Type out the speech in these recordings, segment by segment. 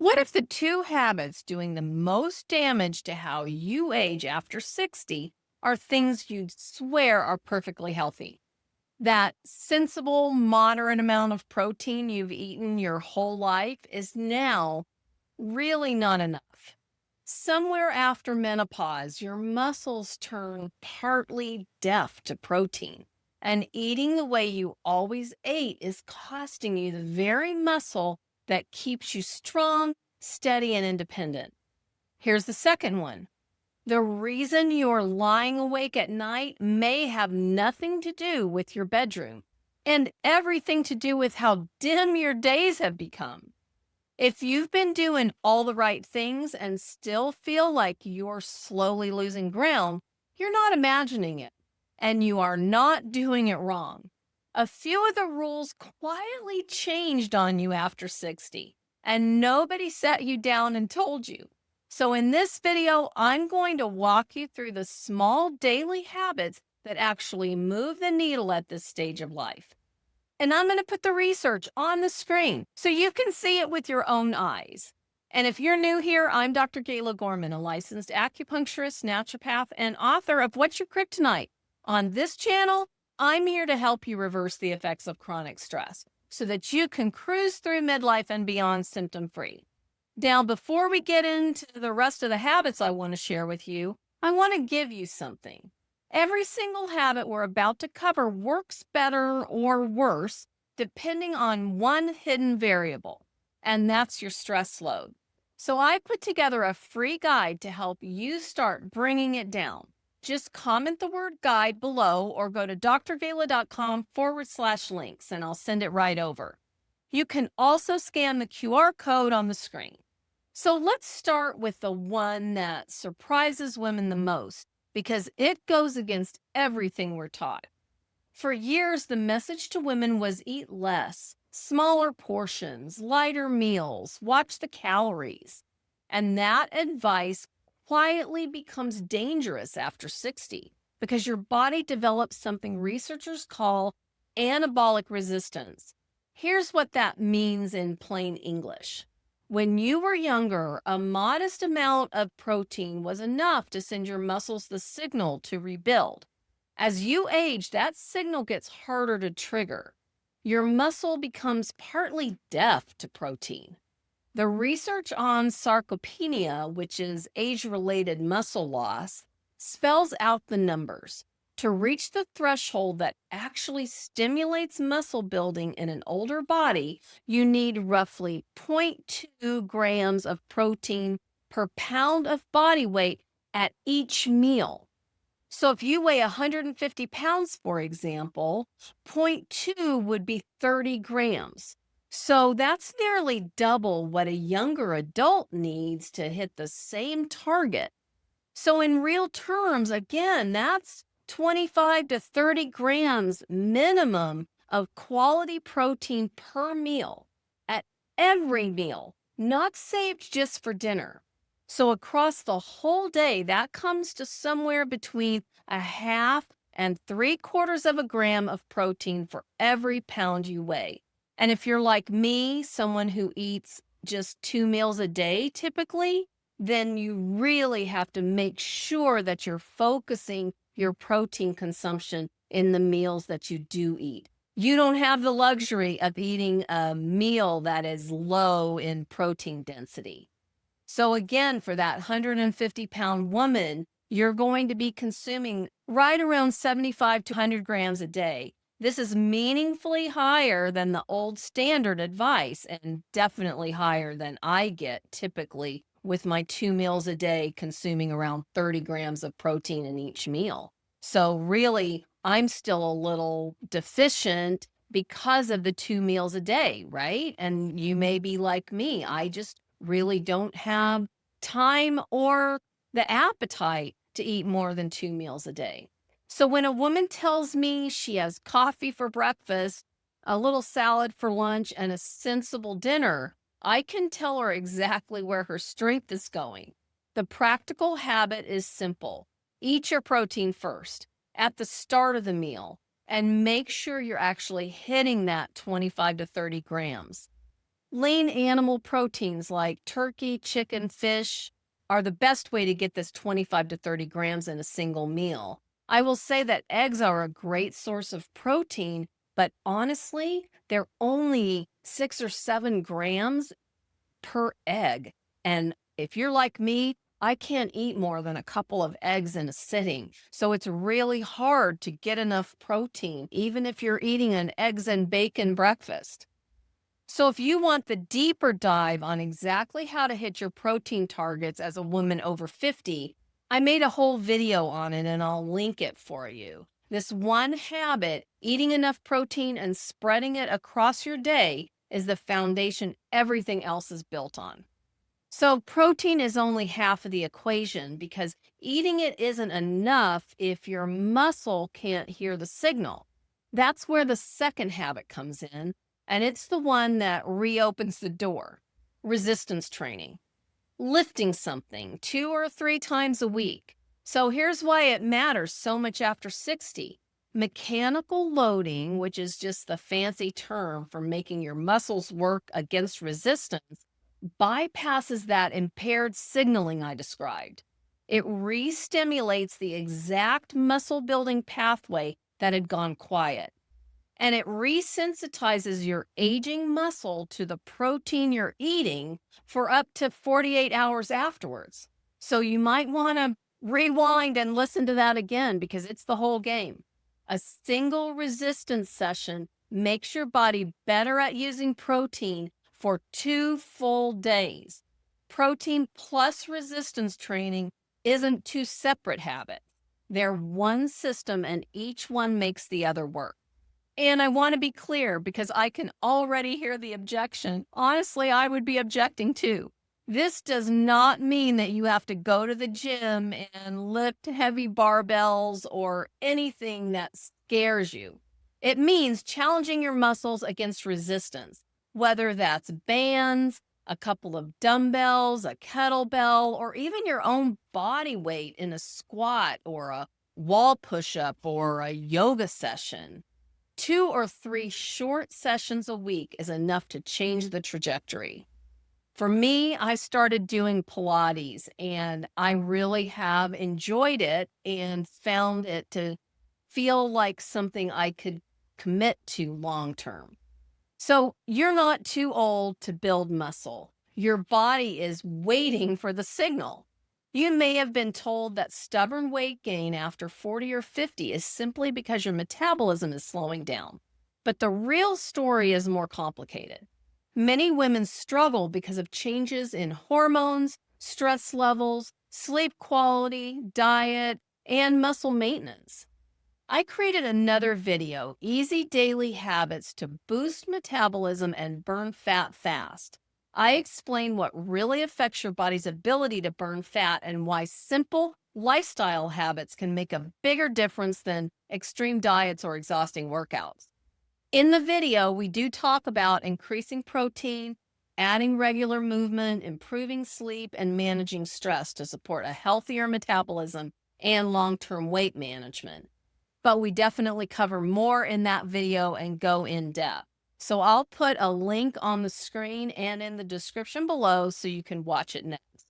What if the two habits doing the most damage to how you age after 60 are things you'd swear are perfectly healthy? That sensible, moderate amount of protein you've eaten your whole life is now really not enough. Somewhere after menopause, your muscles turn partly deaf to protein. And eating the way you always ate is costing you the very muscle that keeps you strong, steady, and independent. Here's the second one. The reason you're lying awake at night may have nothing to do with your bedroom and everything to do with how dim your days have become. If you've been doing all the right things and still feel like you're slowly losing ground, you're not imagining it and you are not doing it wrong. A few of the rules quietly changed on you after 60, and nobody sat you down and told you. So, in this video, I'm going to walk you through the small daily habits that actually move the needle at this stage of life. And I'm going to put the research on the screen so you can see it with your own eyes. And if you're new here, I'm Dr. Gayla Gorman, a licensed acupuncturist, naturopath, and author of What's Your Kryptonite. On this channel, I'm here to help you reverse the effects of chronic stress so that you can cruise through midlife and beyond symptom free. Now, before we get into the rest of the habits I want to share with you, I want to give you something. Every single habit we're about to cover works better or worse depending on one hidden variable, and that's your stress load. So I put together a free guide to help you start bringing it down. Just comment the word guide below or go to drgayla.com/links and I'll send it right over. You can also scan the QR code on the screen. So let's start with the one that surprises women the most because it goes against everything we're taught. For years, the message to women was eat less, smaller portions, lighter meals, watch the calories. And that advice quietly becomes dangerous after 60 because your body develops something researchers call anabolic resistance. Here's what that means in plain English. When you were younger, a modest amount of protein was enough to send your muscles the signal to rebuild. As you age, that signal gets harder to trigger. Your muscle becomes partly deaf to protein. The research on sarcopenia, which is age-related muscle loss, spells out the numbers. To reach the threshold that actually stimulates muscle building in an older body, you need roughly zero point 0.2 grams of protein per pound of body weight at each meal. So if you weigh 150 pounds, for example, zero point 0.2 would be 30 grams. So that's nearly double what a younger adult needs to hit the same target. So in real terms, again, that's 25 to 30 grams minimum of quality protein per meal at every meal, not saved just for dinner. So across the whole day, that comes to somewhere between a half and 3/4 of a gram of protein for every pound you weigh. And if you're like me, someone who eats just 2 meals a day typically, then you really have to make sure that you're focusing your protein consumption in the meals that you do eat. You don't have the luxury of eating a meal that is low in protein density. So again, for that 150-pound woman, you're going to be consuming right around 75 to 100 grams a day. This is meaningfully higher than the old standard advice and definitely higher than I get typically with my 2 meals a day, consuming around 30 grams of protein in each meal. So really, I'm still a little deficient because of the 2 meals a day, right? And you may be like me. I just really don't have time or the appetite to eat more than 2 meals a day. So when a woman tells me she has coffee for breakfast, a little salad for lunch, and a sensible dinner, I can tell her exactly where her strength is going. The practical habit is simple. Eat your protein first at the start of the meal and make sure you're actually hitting that 25 to 30 grams. Lean animal proteins like turkey, chicken, fish are the best way to get this 25 to 30 grams in a single meal. I will say that eggs are a great source of protein, but honestly, they're only 6 or 7 grams per egg. And if you're like me, I can't eat more than a couple of eggs in a sitting. So it's really hard to get enough protein, even if you're eating an eggs and bacon breakfast. So, if you want the deeper dive on exactly how to hit your protein targets as a woman over 50, I made a whole video on it and I'll link it for you. This one habit, eating enough protein and spreading it across your day, is the foundation everything else is built on. So, protein is only half of the equation because eating it isn't enough if your muscle can't hear the signal. That's where the second habit comes in, and it's the one that reopens the door: resistance training, lifting something 2 or 3 times a week. So, here's why it matters so much after 60. Mechanical loading, which is just the fancy term for making your muscles work against resistance, bypasses that impaired signaling I described. It re stimulates the exact muscle building pathway that had gone quiet. And it resensitizes your aging muscle to the protein you're eating for up to 48 hours afterwards. So you might want to rewind and listen to that again because it's the whole game. A single resistance session makes your body better at using protein for 2 full days. Protein plus resistance training isn't two separate habits. They're one system and each one makes the other work. And I want to be clear because I can already hear the objection. Honestly, I would be objecting too. This does not mean that you have to go to the gym and lift heavy barbells or anything that scares you. It means challenging your muscles against resistance, whether that's bands, a couple of dumbbells, a kettlebell, or even your own body weight in a squat or a wall push up or a yoga session. 2 or 3 short sessions a week is enough to change the trajectory. For me, I started doing Pilates and I really have enjoyed it and found it to feel like something I could commit to long term. So you're not too old to build muscle. Your body is waiting for the signal. You may have been told that stubborn weight gain after 40 or 50 is simply because your metabolism is slowing down. But the real story is more complicated. Many women struggle because of changes in hormones, stress levels, sleep quality, diet, and muscle maintenance. I created another video, Easy Daily Habits to Boost Metabolism and Burn Fat Fast. I explain what really affects your body's ability to burn fat and why simple lifestyle habits can make a bigger difference than extreme diets or exhausting workouts. In the video, we do talk about increasing protein, adding regular movement, improving sleep, and managing stress to support a healthier metabolism and long-term weight management. But we definitely cover more in that video and go in depth. So I'll put a link on the screen and in the description below so you can watch it next.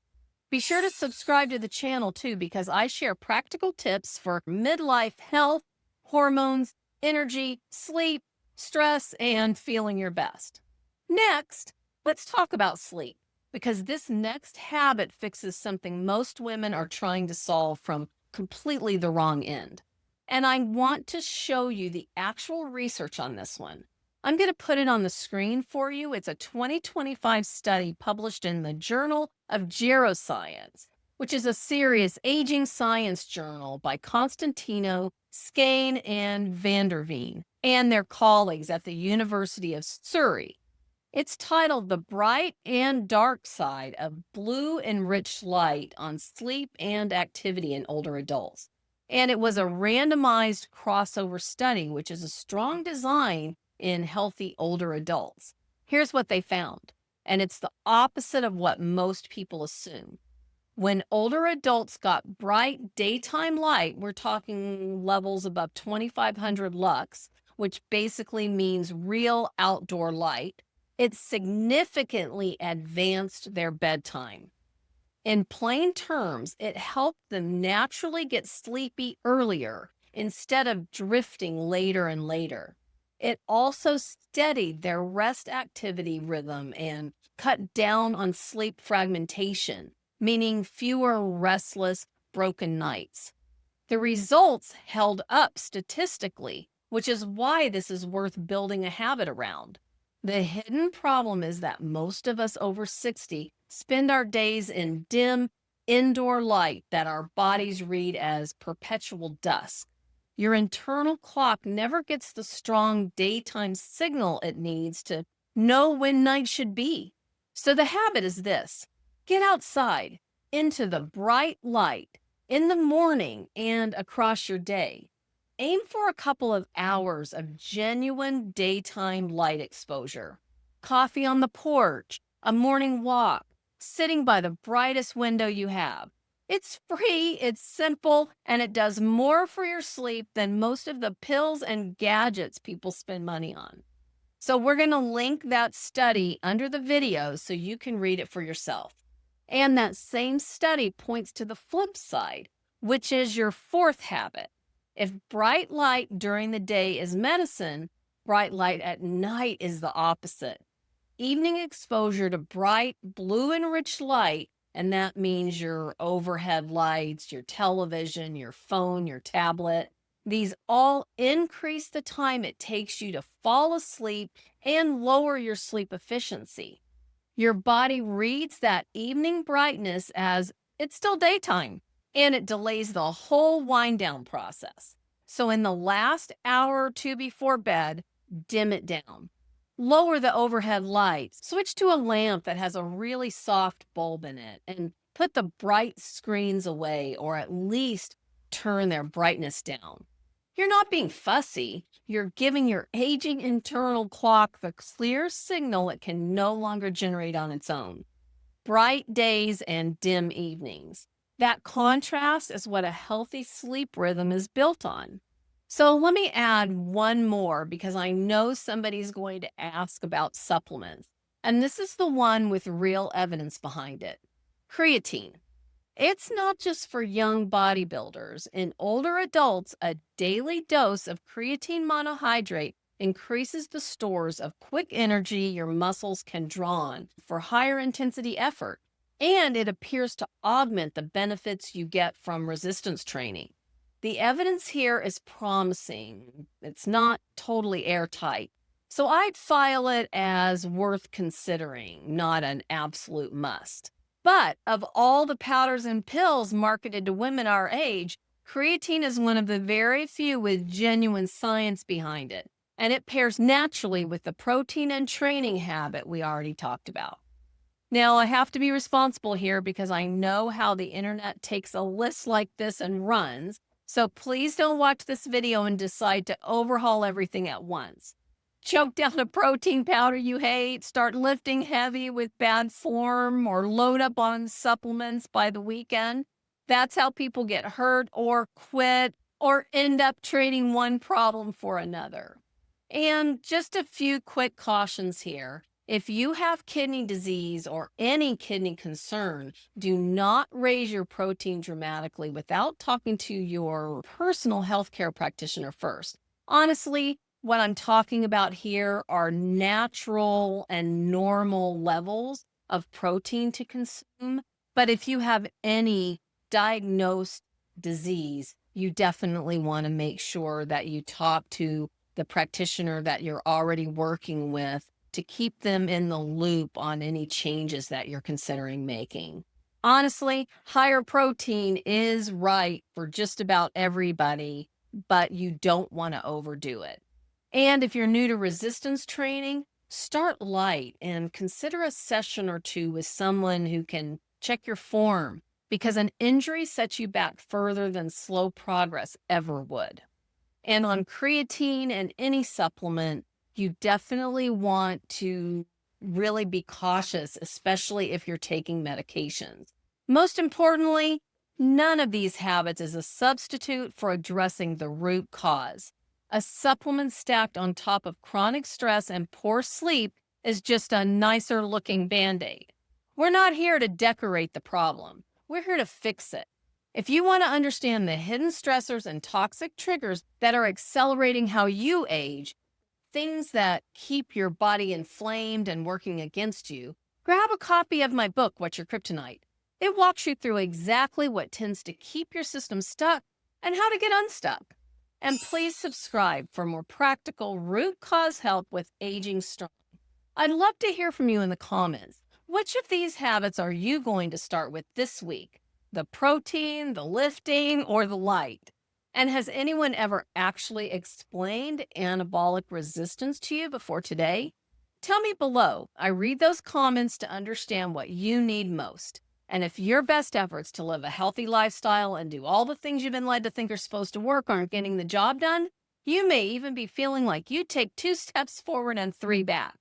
Be sure to subscribe to the channel too because I share practical tips for midlife health, hormones, energy, sleep, stress, and feeling your best. Next, let's talk about sleep because this next habit fixes something most women are trying to solve from completely the wrong end. And I want to show you the actual research on this one. I'm going to put it on the screen for you. It's a 2025 study published in the Journal of Geroscience, which is a serious aging science journal by Constantino, Skane, and Vanderveen, and their colleagues at the University of Surrey. It's titled The Bright and Dark Side of Blue Enriched Light on Sleep and Activity in Older Adults. And it was a randomized crossover study, which is a strong design in healthy older adults. Here's what they found, and it's the opposite of what most people assume. When older adults got bright daytime light, we're talking levels above 2,500 lux, which basically means real outdoor light, It significantly advanced their bedtime. In plain terms, it helped them naturally get sleepy earlier instead of drifting later and later. It also steadied their rest activity rhythm and cut down on sleep fragmentation, meaning fewer restless, broken nights. The results held up statistically, which is why this is worth building a habit around. The hidden problem is that most of us over 60 spend our days in dim, indoor light that our bodies read as perpetual dusk. Your internal clock never gets the strong daytime signal it needs to know when night should be. So the habit is this: get outside into the bright light in the morning and across your day. Aim for a couple of hours of genuine daytime light exposure. Coffee on the porch, a morning walk, sitting by the brightest window you have. It's free, it's simple, and it does more for your sleep than most of the pills and gadgets people spend money on. So, we're going to link that study under the video so you can read it for yourself. And that same study points to the flip side, which is your fourth habit. If bright light during the day is medicine, bright light at night is the opposite. Evening exposure to bright, blue enriched light, and that means your overhead lights, your television, your phone, your tablet, these all increase the time it takes you to fall asleep and lower your sleep efficiency. Your body reads that evening brightness as it's still daytime, and it delays the whole wind down process. So, in the last hour or two before bed, dim it down. Lower the overhead lights, switch to a lamp that has a really soft bulb in it, and put the bright screens away or at least turn their brightness down. You're not being fussy. You're giving your aging internal clock the clear signal it can no longer generate on its own. Bright days and dim evenings. That contrast is what a healthy sleep rhythm is built on. So let me add one more because I know somebody's going to ask about supplements. And this is the one with real evidence behind it: creatine. It's not just for young bodybuilders. In older adults, a daily dose of creatine monohydrate increases the stores of quick energy your muscles can draw on for higher intensity effort, and it appears to augment the benefits you get from resistance training. The evidence here is promising. It's not totally airtight. So I'd file it as worth considering, not an absolute must. But of all the powders and pills marketed to women our age, creatine is one of the very few with genuine science behind it, and it pairs naturally with the protein and training habit we already talked about. Now, I have to be responsible here because I know how the internet takes a list like this and runs, so please don't watch this video and decide to overhaul everything at once. Choke down a protein powder you hate, start lifting heavy with bad form, or load up on supplements by the weekend. That's how people get hurt or quit or end up trading one problem for another. And just a few quick cautions here. If you have kidney disease or any kidney concern, do not raise your protein dramatically without talking to your personal healthcare practitioner first. Honestly, what I'm talking about here are natural and normal levels of protein to consume. But if you have any diagnosed disease, you definitely want to make sure that you talk to the practitioner that you're already working with to keep them in the loop on any changes that you're considering making. Honestly, higher protein is right for just about everybody, but you don't want to overdo it. And if you're new to resistance training, start light and consider a session or two with someone who can check your form, because an injury sets you back further than slow progress ever would. And on creatine and any supplement, you definitely want to really be cautious, especially if you're taking medications. Most importantly, none of these habits is a substitute for addressing the root cause. A supplement stacked on top of chronic stress and poor sleep is just a nicer looking band aid. We're not here to decorate the problem, we're here to fix it. If you want to understand the hidden stressors and toxic triggers that are accelerating how you age, things that keep your body inflamed and working against you, grab a copy of my book, What's Your Kryptonite? It walks you through exactly what tends to keep your system stuck and how to get unstuck. And please subscribe for more practical root cause help with aging strong. I'd love to hear from you in the comments. Which of these habits are you going to start with this week? The protein, the lifting, or the light? And has anyone ever actually explained anabolic resistance to you before today? Tell me below. I read those comments to understand what you need most. And if your best efforts to live a healthy lifestyle and do all the things you've been led to think are supposed to work aren't getting the job done, you may even be feeling like you take 2 steps forward and 3 back.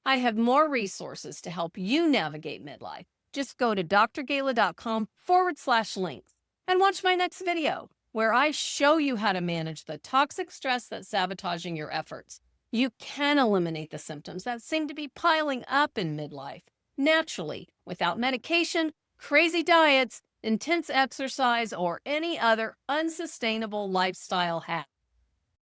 I have more resources to help you navigate midlife. Just go to drgala.com/links and watch my next video, where I show you how to manage the toxic stress that's sabotaging your efforts. You can eliminate the symptoms that seem to be piling up in midlife naturally, without medication, crazy diets, intense exercise, or any other unsustainable lifestyle hack.